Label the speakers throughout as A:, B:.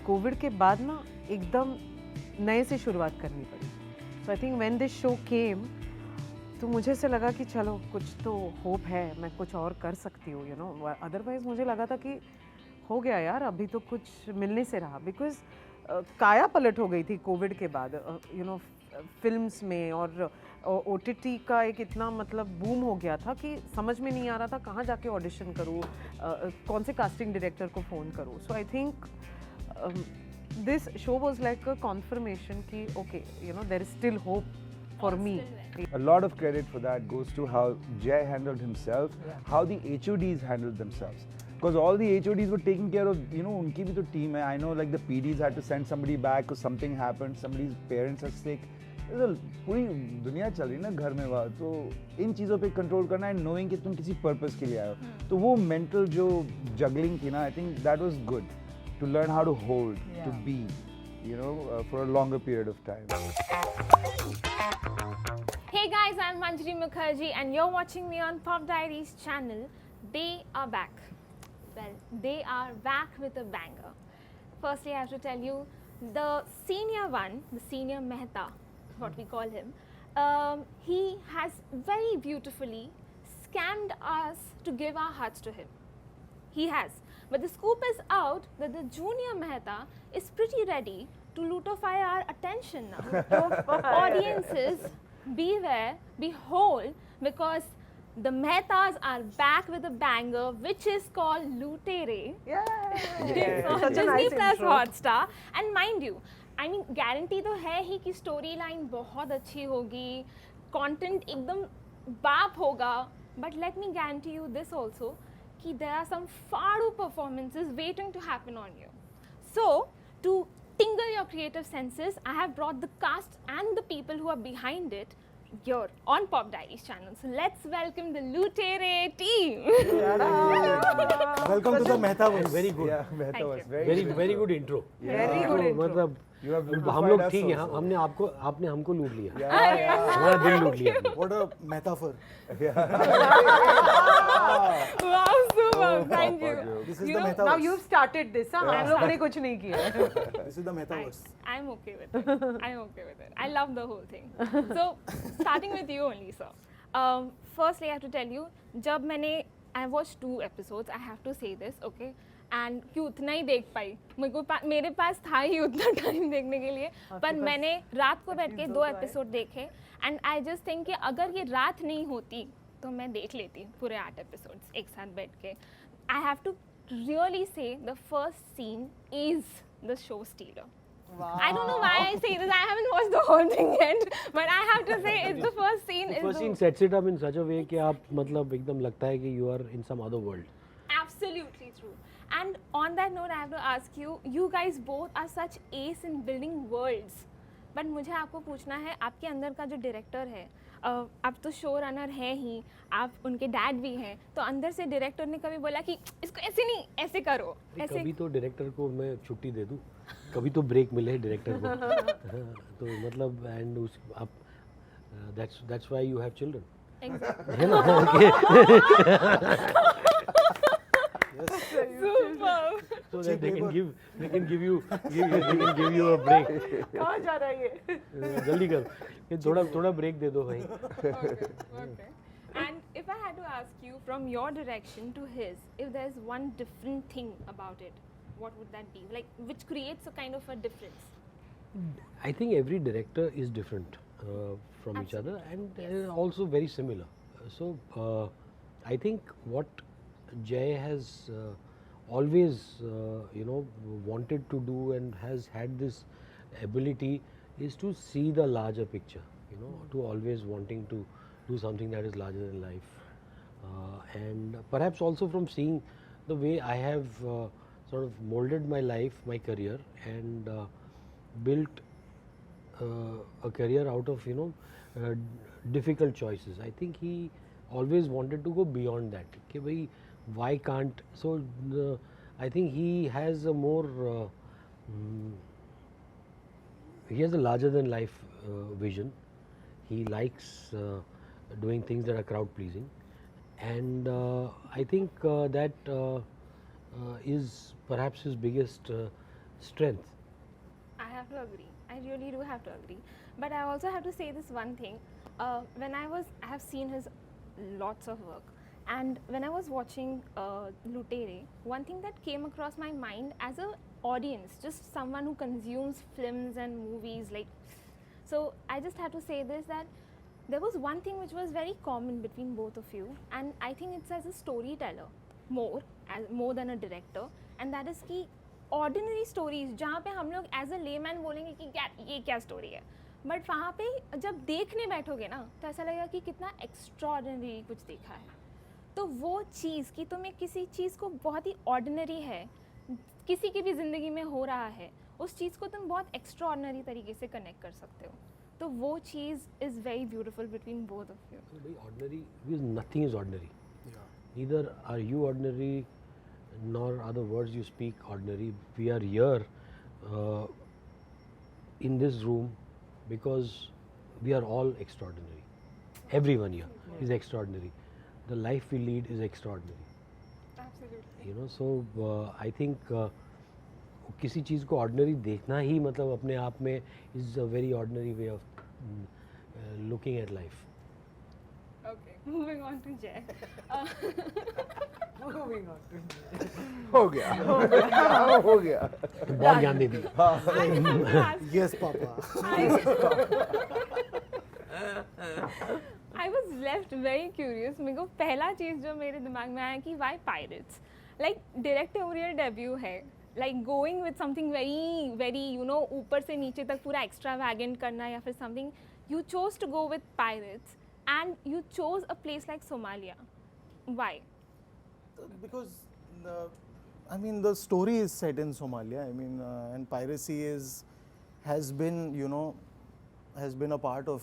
A: Covid के बाद ना एकदम नए से शुरुआत करनी पड़ी. So I think when this show came, तो मुझे से लगा कि चलो कुछ तो होप है, मैं कुछ और कर सकती हूँ, you know. Otherwise मुझे लगा था कि हो गया यार, अभी तो कुछ मिलने से रहा. Because काया पलट हो गई थी कोविड के बाद, you know, फिल्म्स में, और OTT का एक इतना मतलब बूम हो गया था कि समझ में नहीं आ रहा था कहाँ जाके ऑडिशन करूँ, कौन से कास्टिंग डायरेक्टर को फ़ोन करूँ. So I think this show was like a confirmation ki okay, you know, there is still hope for me.
B: A lot of credit for that goes to how Jay handled himself, how the HODs handled themselves, because all the HODs were taking care of, you know, unki bhi to team hai. I know like the PDs had to send somebody back because something happened, somebody's parents are sick. पूरी दुनिया चल रही है ना घर में वहाँ, तो इन चीज़ों पे कंट्रोल करना एंड नोइंग कि तुम किसी पर्पस के लिए आए हो, तो वो मेंटल जो जगलिंग थी ना, I think that was good to learn how to hold, to be, you know, for a longer period of time.
C: Hey guys, I'm Manjari Mukherjee and you're watching me on Pop Diaries channel. They are back. Well, they are back with a banger. Firstly, I have to tell you, the senior one, the senior Mehta, what we call him, he has very beautifully scammed us to give our hearts to him. He has. But the scoop is out that the junior Mehta is pretty ready to lutify our attention now. Audiences, beware, behold, because the Mehtas are back with a banger which is called Lootere.
A: Yeah.
C: On
A: Such a
C: Disney
A: nice
C: Plus
A: intro.
C: Hotstar. And mind you, I mean, guarantee तो है ही कि story line बहुत अच्छी होगी, content एकदम बाप होगा. But let me guarantee you this also, कि there are some fadu performances waiting to happen on you. So, to tingle your creative senses, I have brought the cast and the people who are behind it here on Pop Diaries channel. So, let's welcome the Lootere team.
D: Welcome to the Mehtaverse. Very good.
B: Yeah, Mehtaverse.
C: you.
D: Very good intro.
A: Very good intro.
D: मतलब
B: You have
D: हम लोग ठीक हैं, हमने आपने हमको लूट लिया, हमारा दिल लूट लिया.
E: What a metaphor.
C: Wow, super. Thank you.
E: This is
C: You
E: the
C: know,
E: metaverse.
A: Now you've started this, huh? हम लोगों ने कुछ नहीं किया.
E: This is the metaverse.
C: I'm okay with it. I'm okay with it. I love the whole thing. So, starting with you only, sir. Firstly, I have to tell you, जब मैंने I watched 2 episodes. I have to say this, okay? And कि उतना ही देख पाई. मेरे पास था ही उतना time देखने के लिए, पर मैंने रात को बैठ के 2 एपिसोड देखे. And I just think कि अगर ये रात नहीं होती तो मैं देख लेती पूरे 8 episodes एक साथ बैठ के. I have to really say the first scene is the show stealer.
A: Wow.
C: I don't know why I say this. I haven't watched the whole thing yet, but I have to say it's the first scene.
D: First scene sets it up in such a way कि आप मतलब एकदम लगता है कि you are in some other world.
C: Absolutely true. And on that note, I have to ask you, you guys both are such ace in building worlds. But मुझे आपको पूछना है, आपके अंदर का जो डायरेक्टर है, आप तो शो रनर हैं ही, आप उनके डैड भी हैं, तो अंदर से डायरेक्टर ने कभी बोला कि इसको ऐसे नहीं, ऐसे करो, ऐसे.
D: कभी तो डायरेक्टर को मैं छुट्टी दे दूं, कभी तो ब्रेक मिले डायरेक्टर को. तो मतलब एंड उस आप that's why you have children.
C: Exactly.
D: है ना?
C: Super.
D: So that they can give you a break.
A: कहाँ जा रहा है ये?
D: जल्दी कर, ये थोड़ा ब्रेक दे दो भाई.
C: Okay. And if I had to ask you from your direction to his, if there's one different thing about it, what would that be? Like, which creates a kind of a difference?
D: I think every director is different from each other and also very similar. So I think what Jay has always wanted to do and has had this ability is to see the larger picture, to always wanting to do something that is larger than life, and perhaps also from seeing the way I have sort of molded my life, my career, and built a career out of difficult choices. I think he always wanted to go beyond that. Okay, bhai, why can't? So I think he has a more he has a larger than life vision. He likes doing things that are crowd pleasing, and I think that is perhaps his biggest strength.
C: I have to agree. I really do have to agree. But I also have to say this one thing. I have seen his lots of work, and when I was watching Lootere, one thing that came across my mind as a audience, just someone who consumes films and movies, like, so I just have to say this, that there was one thing which was very common between both of you, and I think it's as a storyteller more than a director, and that is कि ordinary stories जहाँ पे हम लोग as a layman बोलेंगे कि ये क्या story है, but वहाँ पे जब देखने बैठोगे ना तो ऐसा लगेगा कि कितना extraordinary कुछ देखा है. तो वो चीज़ कि तुम्हें किसी चीज़ को बहुत ही ordinary है, किसी की भी ज़िंदगी में हो रहा है, उस चीज़ को तुम बहुत extraordinary तरीके से connect कर सकते हो. तो वो चीज़ is very beautiful between both of you.
D: Very ordinary, because nothing is ordinary. Neither are you ordinary, nor are the words you speak ordinary. We are here in this room because we are all extraordinary. Everyone here is extraordinary. The life we lead is extraordinary.
C: Absolutely.
D: You know, so I think किसी चीज़ को ordinary देखना ही मतलब अपने आप में is a very ordinary way of looking at life.
C: Okay, moving on to Jay.
A: Moving on to
B: हो गया हो गया
D: बहुत ज्ञान दे दी.
C: I just have to ask.
E: Yes, Papa.
C: I was left very curious. मेरे को पहला चीज़ जो मेरे दिमाग में आया कि why pirates? Like directorial debut है. Like going with something very you know ऊपर से नीचे तक पूरा extravagant करना या फिर something. You chose to go with pirates and you chose a place like Somalia. Why?
E: Because I mean the story is set in Somalia. I mean and piracy has been a part of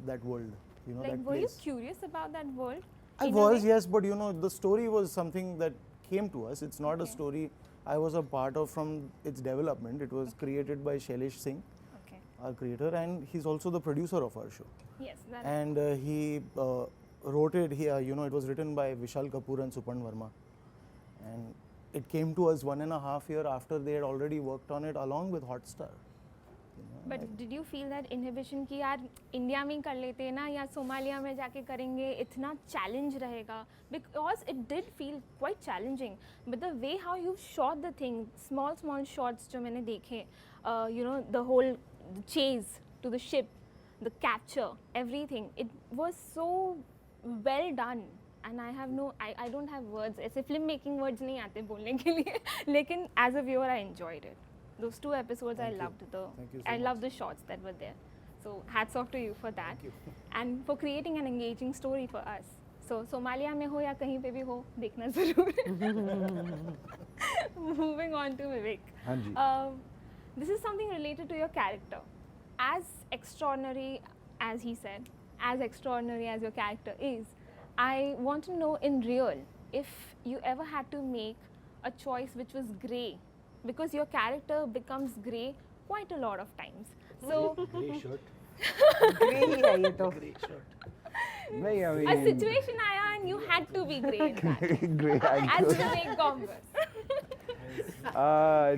E: that world. You know,
C: Like
E: that
C: were you
E: place.
C: curious about that world?
E: I
C: in a
E: was,
C: way?
E: yes, but the story was something that came to us. It's not a
C: Okay.
E: story I was a part of from its development. It was created by Shailesh Singh,
C: Okay.
E: our creator, and he's also the producer of our show.
C: Yes. That
E: And he wrote it here. It was written by Vishal Kapoor and Supan Verma, and it came to us 1.5 years after they had already worked on it along with Hotstar.
C: But did you feel that inhibition कि यार India में कर लेते हैं ना या Somalia में जाके करेंगे इतना चैलेंज रहेगा because it did feel quite challenging but the way how you shot the thing small shots जो मैंने देखे the whole chase to the ship the capture everything it was so well done and I don't have words ऐसे film making words नहीं आते बोलने के लिए लेकिन as a viewer I enjoyed it. Those 2 episodes
E: Thank
C: I
E: you.
C: loved
E: Thank you so
C: I
E: much.
C: loved the shots that were there. So hats off to you for that.
E: Thank you.
C: And for creating an engaging story for us. So Somalia में हो या कहीं पे भी हो देखना ज़रूर. Moving on to Vivek.
B: हाँ जी.
C: This is something related to your character. As extraordinary as he said, as extraordinary as your character is, I want to know in real if you ever had to make a choice which was grey because your character becomes grey quite a lot of times. So
D: Grey shirt.
A: grey ही है ये तो.
D: Grey shirt.
B: नहीं, I mean,
C: a situation आया and you had to be grey in that.
B: Grey,
C: As Vivek Gombas.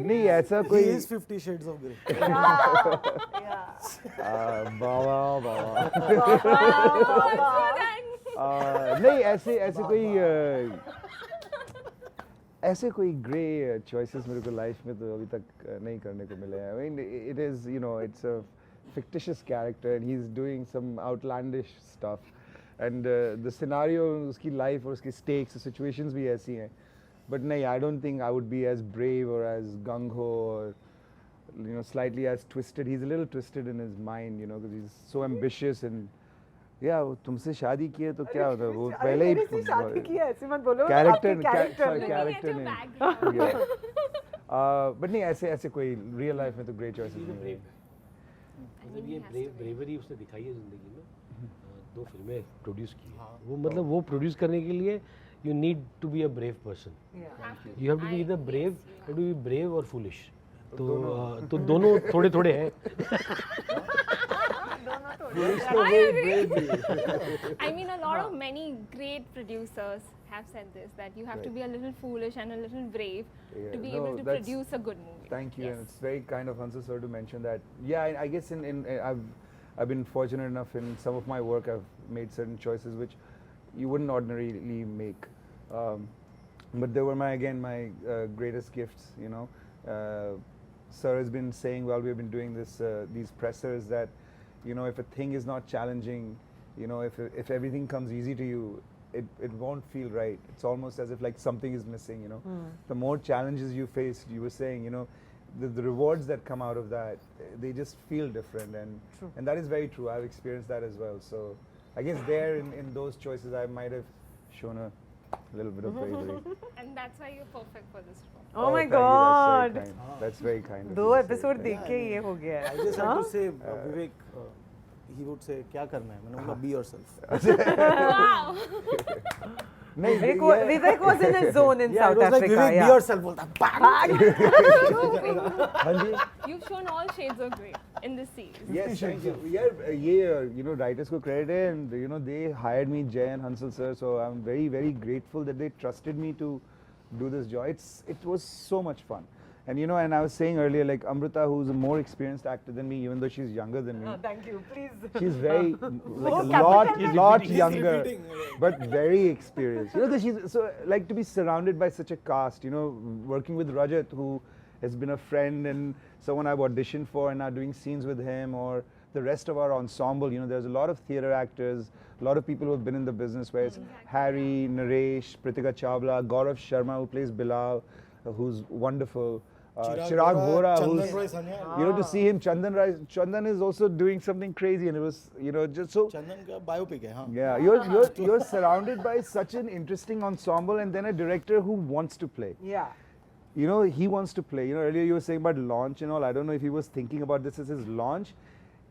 B: नहीं ऐसा
E: He
B: कोई
E: is 50 Shades of Grey.
B: Baba
C: Thanks.
B: नहीं ऐसे कोई ग्रे चॉइसेस मेरे को लाइफ में तो अभी तक नहीं करने को मिले हैं. I mean it is it's a fictitious character and he's doing some outlandish stuff and the scenario उसकी life और उसकी stakes situations भी ऐसी हैं. But नहीं, I don't think I would be as brave or as gung-ho or slightly as twisted. He's a little twisted in his mind, because he's so ambitious and yeah, वो तुमसे शादी की है तो क्या होता है वो पहले ही
A: शादी की है ऐसे मत बोलो.
B: character
C: Looking at
B: character
C: your
B: ने
C: background.
B: but नहीं ऐसे कोई real life में तो great choices
D: He's a
B: नहीं
D: brave
B: है.
D: man. मतलब ये bravery उसने दिखाई है जिंदगी में. 2 फिल्में प्रोड्यूस की हैं. वो मतलब वो प्रोड्यूस करने के लिए you need to be a brave person. You have to be either brave, you have to be brave or foolish. तो दोनों थोड़े थोड़े हैं.
C: I agree. I mean, a lot of many great producers have said this, that you have to
B: Right.
C: be a little foolish and a little brave
B: Yeah,
C: to be
B: no,
C: able to
B: that's-
C: produce a good movie.
B: Thank you,
C: Yes.
B: and it's very kind of Hansal sir to mention that. Yeah, I guess I've been fortunate enough in some of my work. I've made certain choices which you wouldn't ordinarily make, but they were my greatest gifts. You know, sir has been saying while we've been doing these pressers that, you know, if a thing is not challenging, you know, if everything comes easy to you, it won't feel right. It's almost as if like something is missing, you know. The more challenges you face, you were saying, you know, the rewards that come out of that, they just feel different, and that is very true. I've experienced that as well. So I guess there in those choices I might have shown a little bit of bravery.
C: And that's why you're perfect for this role.
A: Oh my
B: thank you,
A: God.
B: that's very kind of
A: दो
B: you to say.
A: Episode
B: Thank
A: देख
B: you.
A: के ये हो गया
E: I
A: है
E: just had
A: हाँ?
E: to say, Vivek, he would say, क्या करना है? मैंने बोला, be yourself.
C: Wow!
B: नहीं,
A: Vivek was in his zone in
E: Yeah,
A: South
E: it was like
A: Africa.
E: Vivek, be
A: yeah.
E: yourself. बोलता, bang!
B: हाँ जी.
C: You've shown all shades of grey in this series.
B: Yes, thank you. Yeah, you know, writers को credit है, and you know they hired me, Jay and Hansal sir. So I'm very, very grateful that they trusted me to do this job. It was so much fun, and you know, and I was saying earlier, like Amrita, who's a more experienced actor than me, even though she's younger than me.
A: Thank you, please.
B: She's very like a
A: capital.
B: lot younger,
E: repeating.
B: but very experienced. You know, 'cause she's so like to be surrounded by such a cast. You know, working with Rajat, who has been a friend and someone I've auditioned for, and now doing scenes with him, or the rest of our ensemble. You know, there's a lot of theatre actors, a lot of people who have been in the business. Where it's Harry, Naresh, Pritika Chawla, Gaurav Sharma, who plays Bilal, who's wonderful. Chirag Vora,
E: Chandan
B: who's
E: Roy Sanyal.
B: you know, to see him, Chandan is also doing something crazy, and it was, you know, just so.
E: Chandan का biopic है, हाँ.
B: Yeah, you're surrounded by such an interesting ensemble, and then a director who wants to play.
A: Yeah.
B: You know, he wants to play. You know, earlier you were saying about launch and all. I don't know if he was thinking about this as his launch.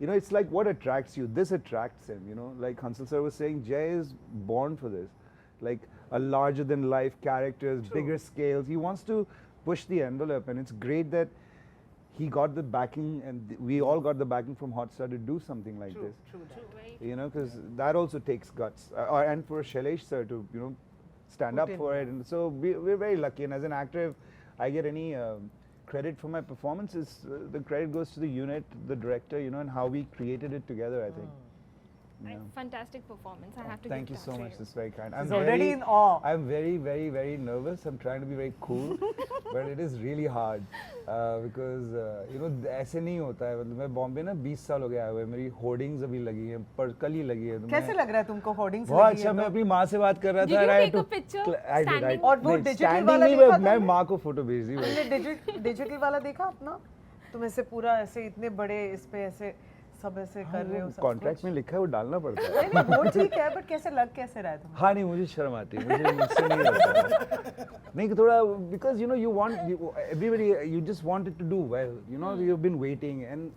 B: You know, it's like what attracts you. This attracts him. You know, like Hansal sir was saying, Jay is born for this. Like a larger than life characters, bigger scales. He wants to push the envelope, and it's great that he got the backing, and we all got the backing from Hotstar to do something like this.
A: True that.
C: Very
B: You know, because that also takes guts, and for Shailesh sir to, you know, stand
A: Put
B: up
A: in.
B: for it. And so we're very lucky. And as an actor, if I get any credit for my performances, the credit goes to the unit, the director, you know, and how we created it together, I think. Yeah.
C: fantastic performance. I have to
B: Thank
C: give
B: you
C: that
B: so
C: to
B: much.
C: you.
B: That's very kind.
A: He's already in awe.
B: I'm very, very, very nervous. I'm trying to be very cool, but it is really hard because you know ऐसे नहीं होता है. मतलब मैं बॉम्बे ना 20 साल हो गया आया हुआ है. मेरी होर्डिंग्स अभी लगी हैं, पर कल ही लगी है. तो
A: कैसे
B: मैं-
A: लग रहा है तुमको होर्डिंग्स
B: बहुत अच्छा. मैं अपनी माँ से बात कर रहा
C: Did
B: था.
C: you
B: and I
C: take
B: had
C: a picture
B: I did,
C: standing?
A: और वो
B: नहीं,
A: digital
B: standing
A: वाला
B: नहीं,
A: देखा
B: मैं
A: तुमने?
B: माँ को फोटो भेज दी.
A: तुमने डिजिटल वाला देखा अपना? तुम ऐसे पूरा ऐसे इतने बड़े इस पे ऐसे सब ऐसे कर रहे हो सब
B: कॉन्ट्रैक्ट
A: कुछ?
B: में लिखा है, वो डालना पड़ता है.
A: नहीं नहीं वो ठीक है, बट कैसे लग कैसे रहा है तुम्हें?
B: हाँ नहीं, मुझे शर्म आती है. मुझसे नहीं होता. नहीं थोड़ा, because you know you want everybody, you just wanted to do well. You know, you've been waiting, and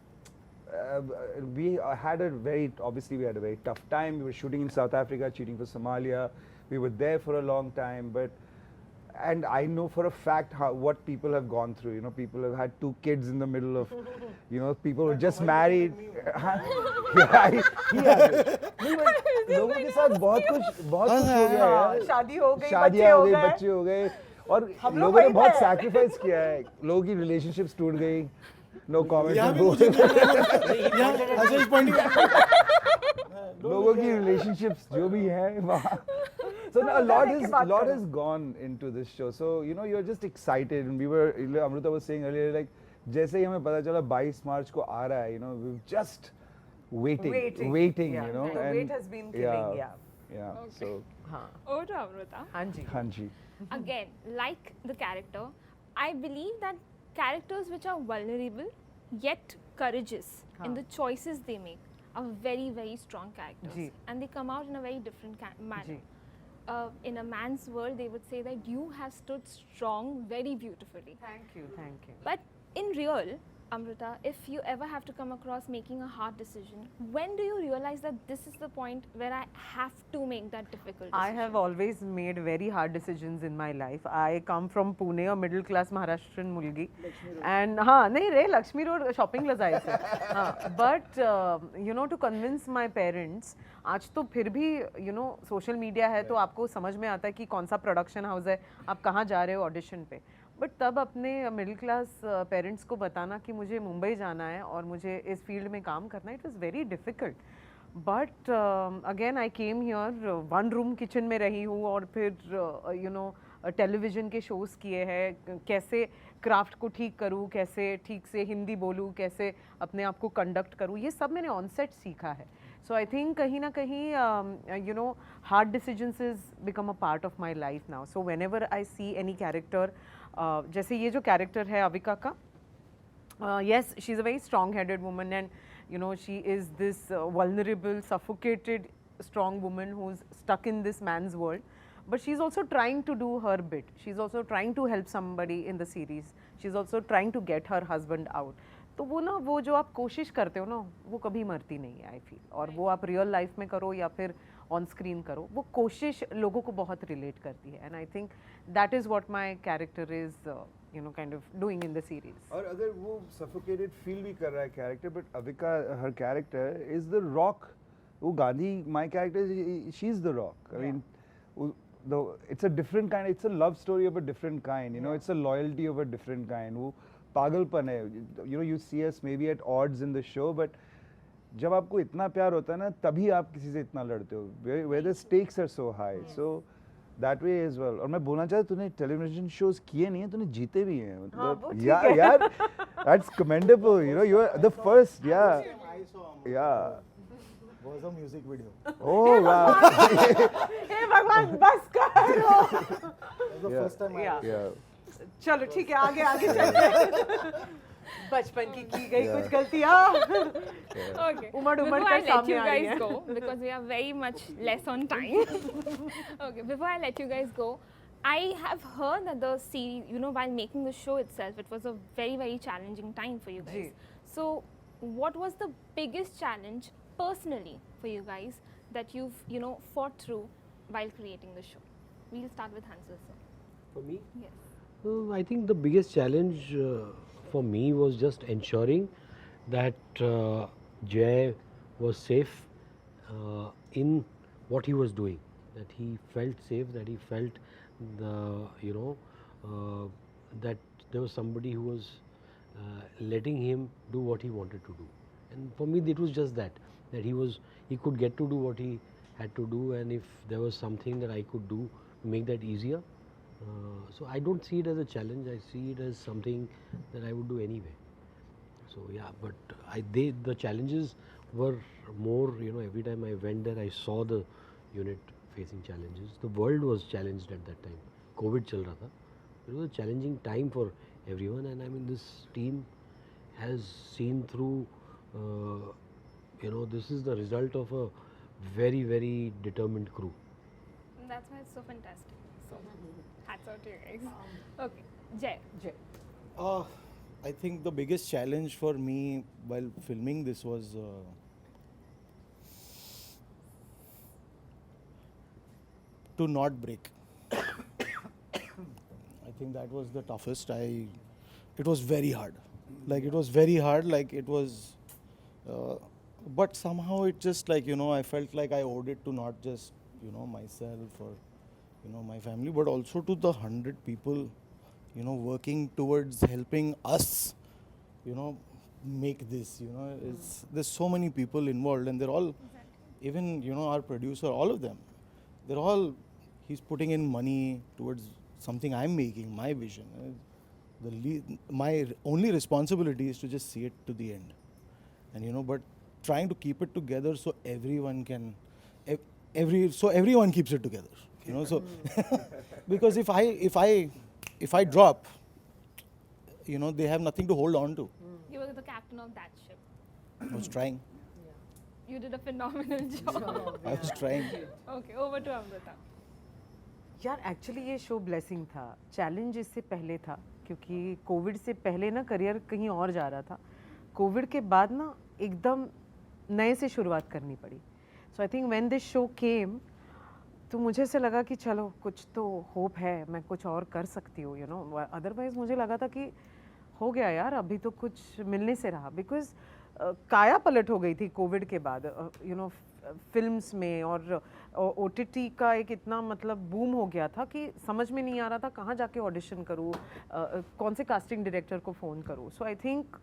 B: we had a very tough time. We were shooting in South Africa, shooting for Somalia. We were there for a long time, but. And I know for a fact what people have gone through. You know, people have had 2 kids in the middle of, you know, people were just married. Yeah, he had it. नहीं, but लोगों के साथ बहुत कुछ हो गया
A: हाँ,
B: यार.
A: शादी हो गई,
B: शादियाँ हो गई,
A: गए।
B: बच्चे हो गए, और
A: हम लोग
B: लोगों ने
A: वहीं
B: बहुत
A: पे।
B: सैक्रिफाइस किया है. लोगों की रिलेशनशिप्स टूट गई. नो
E: यहाँ भी
B: कमेंट.
E: मुझे यहाँ ऐसे ही point
B: लोगों की relationships जो भी है वहाँ. So now a lot has gone into this show. So you know, you're just excited, and we were. Amrita was saying earlier, like जैसे ही हमें पता चला 22 मार्च को आ रहा है, you know, we're just waiting,
A: Yeah.
B: you know.
A: The
B: and
A: wait has been killing. Yeah.
B: yeah. So
A: हाँ
C: Over to Amrita.
A: हाँ जी.
B: Hanji.
C: Again, like the character, I believe that characters which are vulnerable yet courageous in the choices they make are very, very strong characters.
A: Ji.
C: And they come out in a very different manner.
A: Ji.
C: In a man's world, they would say that you have stood strong very beautifully.
A: Thank you.
C: But in real, Amrita, if you ever have to come across making a hard decision, when do you realize that this is the point where I have to make that difficult decision?
A: I have always made very hard decisions in my life. I come from Pune, a middle class Maharashtrian mulgi, and हाँ नहीं रे Lakshmi road shopping ला जाए हाँ but you know to convince my parents आज तो फिर भी you know social media है तो आपको समझ में आता है कि कौन सा production house है आप कहाँ जा रहे हो audition पे बट तब अपने मिडिल क्लास पेरेंट्स को बताना कि मुझे मुंबई जाना है और मुझे इस फील्ड में काम करना है it was very difficult but again I came here one room kitchen में रही हूँ और फिर यू नो टेलीविज़न के शोज़ किए हैं कैसे क्राफ्ट को ठीक करूँ कैसे ठीक से हिंदी बोलूँ कैसे अपने आप को कंडक्ट करूँ ये सब मैंने ऑन सेट सीखा है सो आई थिंक कहीं ना कहीं you know hard decisions is become a part of my life now so when ever I see any character जैसे ये जो कैरेक्टर है अविका का yes she's a very strong headed woman and you know she is this vulnerable suffocated strong woman who's stuck in this man's world but she's also trying to do her bit she's also trying to help somebody in the series she's also trying to get her husband out तो वो ना वो जो आप कोशिश करते हो ना वो कभी मरती नहीं है आई फील और वो आप रियल लाइफ में करो या फिर ऑन स्क्रीन करो वो कोशिश लोगों को बहुत रिलेट करती है and I think that is what my character is you know kind of doing in the series
B: और अगर वो suffocated feel भी कर रहा है character but Avika her character is the rock वो Gandhi my character she's the rock I mean it's a different kind it's a love story of a different kind you know it's a loyalty of a different kind वो पागलपन है you know you see us maybe at odds in the show but जब आपको इतना प्यार होता है ना तभी आप किसी से इतना लड़ते हो where the stakes are so high so that way as well और मैं बोलना चाहता तूने टेलीविजन शोज किए नहीं है तूने जीते भी हैं मतलब यार that's commendable you know you're the first yeah
E: was a music video
B: oh wow
A: हे भगवान बस करो
E: was the first time
B: yeah
A: चलो ठीक है आगे आगे चलते बचपन की गई कुछ गलतियां
C: Okay.
A: उमड़
C: Before
A: कर
C: I let
A: सामने
C: you
A: आ रही
C: guys
A: हैं।
C: go, because we are very much less on time. Okay, before I let you guys go, I have heard that the series, you know, while making the show itself, it was a very, very challenging time for you guys. So, what was the biggest challenge personally for you guys that you've, you know, fought through while creating the show? We'll start with Hansel, sir.
D: For me?
C: Yes.
D: I think the biggest challenge for me was just ensuring that Jay was safe in what he was doing, that he felt safe, that he felt that there was somebody who was letting him do what he wanted to do. And for me it was just that he could get to do what he had to do, and if there was something that I could do to make that easier, so I don't see it as a challenge, I see it as something that I would do anyway. So yeah, but the challenges were more, you know, every time I went there I saw the unit facing challenges. The world was challenged at that time. COVID chal raha tha. It was a challenging time for everyone, and I mean this team has seen through, you know, this is the result of a very, very determined crew.
C: That's why it's so fantastic. So, hats out to you guys. Okay, Jay.
E: I think the biggest challenge for me while filming this was to not break. I think that was the toughest. It was very hard. Like it was very hard. Like it was, but somehow it just like I felt like I owed it to not just myself or my family, but also to the 100 people working towards helping us make this. There's so many people involved, and they're all even our producer, all of them, they're all, he's putting in money towards something I'm making, my vision. My only responsibility is to just see it to the end, and but trying to keep it together so everyone can, so everyone keeps it together, so because if I drop, they have nothing to hold on to.
C: You were the captain of that ship.
E: I was trying.
C: You did a phenomenal job.
E: I was trying.
C: Okay, over to Amrita.
A: यार actually ये show blessing था, challenge इससे पहले था क्योंकि Covid से पहले ना करियर कहीं और जा रहा था, कोविड के बाद ना एकदम नए से शुरुआत करनी पड़ी. So I think when this show came तो मुझे से लगा कि चलो कुछ तो होप है, मैं कुछ और कर सकती हूँ, यू नो. अदरवाइज मुझे लगा था कि हो गया यार, अभी तो कुछ मिलने से रहा. बिकॉज काया पलट हो गई थी कोविड के बाद, यू नो, फिल्म्स में. और ओटीटी का एक इतना मतलब बूम हो गया था कि समझ में नहीं आ रहा था कहाँ जाके ऑडिशन करूँ, कौन से कास्टिंग डायरेक्टर को फ़ोन करूँ. So I think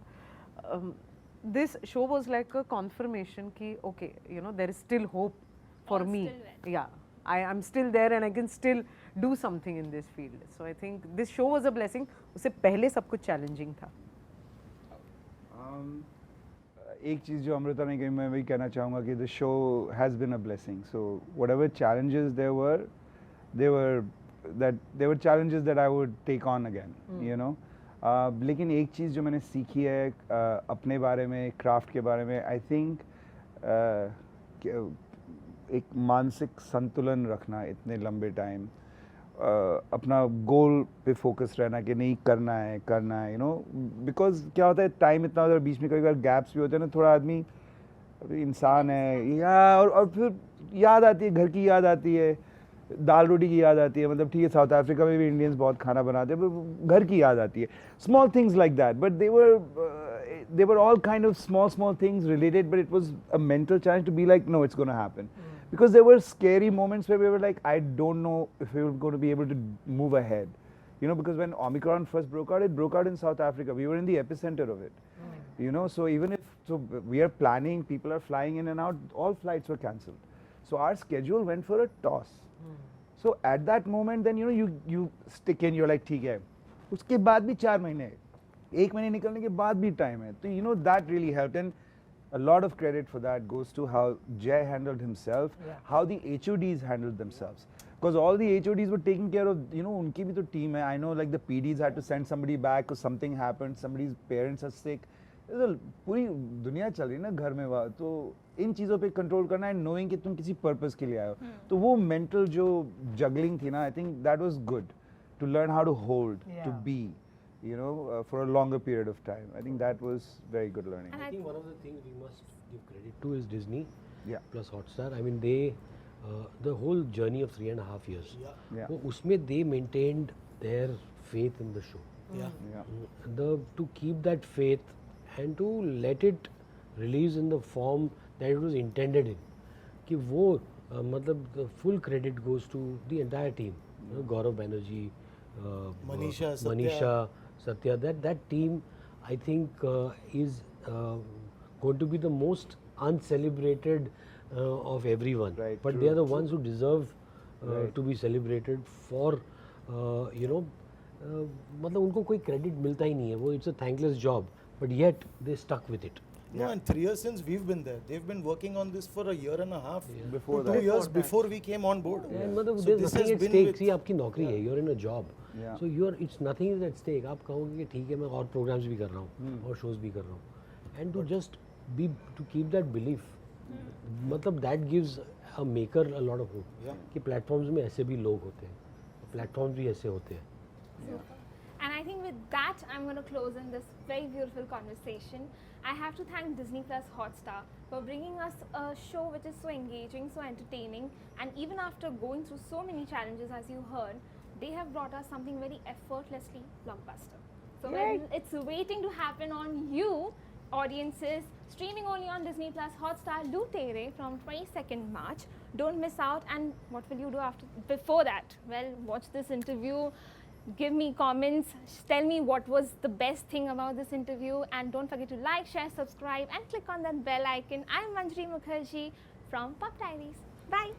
A: this show was like a confirmation कि okay, you know, there is still hope for
C: All
A: me.
C: still well.
A: Yeah, I'm still there and I can still do something in this field. So I think this show was a blessing. उससे पहले सब कुछ challenging था.
B: एक चीज़ जो अमृता ने कही मैं वही कहना चाहूँगा कि the show has been a blessing. So whatever challenges there were challenges that I would take on again. You know. लेकिन एक चीज़ जो मैंने सीखी है अपने बारे में, क्राफ्ट के बारे में, आई थिंक एक मानसिक संतुलन रखना इतने लंबे टाइम, अपना गोल पे फोकस रहना कि नहीं करना है, यू नो. बिकॉज क्या होता है, टाइम इतना होता है, बीच में कई बार गैप्स भी होते हैं ना, थोड़ा आदमी इंसान है या और फिर याद आती है, घर की याद आती है, दाल रोटी की याद आती है. मतलब ठीक है, साउथ अफ्रीका में भी इंडियंस बहुत खाना बनाते हैं, पर घर की याद आती है. Small things like that, but they were all kind of small things related, but it was a mental challenge to be like, no, it's going to happen. Because there were scary moments where we were like, I don't know if we were going to be able to move ahead. You know, because when Omicron first broke out, it broke out in South Africa. We were in the epicenter of it. You know, so even if, so we are planning, people are flying in and out, all flights were cancelled. So our schedule went for a toss. So at that moment, then, you know, you stick in, you're like, ठीक है. उसके बाद भी 4 महीने, 1 महीने निकलने के बाद भी time है. तो, you know, that really helped. And a lot of credit for that goes to how Jay handled himself, how the HODs handled themselves. Because all the HODs were taking care of, you know, उनकी भी तो team है. I know like the PDs had to send somebody back because something happened, somebody's parents are sick. पूरी दुनिया चल रही है ना घर में वहाँ, तो इन चीज़ों पे कंट्रोल करना है, knowing कि तुम किसी पर्पस के लिए आए हो. तो वो मेंटल जो जगलिंग थी ना, I think that was good to learn how to hold, to be, you know, for a longer period of time. I think that was very good learning.
D: I think one of the things we must give credit to is Disney plus Hotstar. I mean, they the whole journey of 3.5 years. वो उसमें they maintained their faith in the show. To keep that faith and to let it release in the form that it was intended in. कि वो मतलब the full credit goes to the entire team. You know, Gaurav Banerjee, Manisha, Satya. That team, I think, is going to be the most uncelebrated of everyone.
B: Right,
D: but
B: true,
D: they are the ones who deserve to be celebrated for, you know, मतलब उनको कोई credit मिलता ही नहीं है. वो it's a thankless job, but yet they stuck with it.
E: No, and 3 years since we've been there. They've been working on this for a year and a half.
B: Before
E: to 2 years before we came on board.
D: And मतलब
E: So
D: there's
E: this
D: nothing
E: has
D: at
E: been
D: stake.
E: with-
D: See, आपकी नौकरी है, you're in a job.
B: Yeah.
D: So it's nothing is at stake. आप कहोगे कि ठीक है मैं और programs भी कर रहा हूँ और shows भी कर रहा हूँ. And to just to keep that belief, मतलब that gives a maker a lot of hope. कि platforms में ऐसे भी लोग होते हैं, platforms भी ऐसे होते हैं.
C: And I think with that, I'm going to close in this very beautiful conversation. I have to thank Disney Plus Hotstar for bringing us a show which is so engaging, so entertaining, and even after going through so many challenges, as you heard, they have brought us something very effortlessly blockbuster. So it's waiting to happen on you, audiences, streaming only on Disney Plus Hotstar Lootere from 22nd March. Don't miss out. And what will you do before that? Well, watch this interview. Give me comments, tell me what was the best thing about this interview, and don't forget to like, share, subscribe and click on that bell icon. I'm Manjari Mukherjee from Pop Diaries. Bye.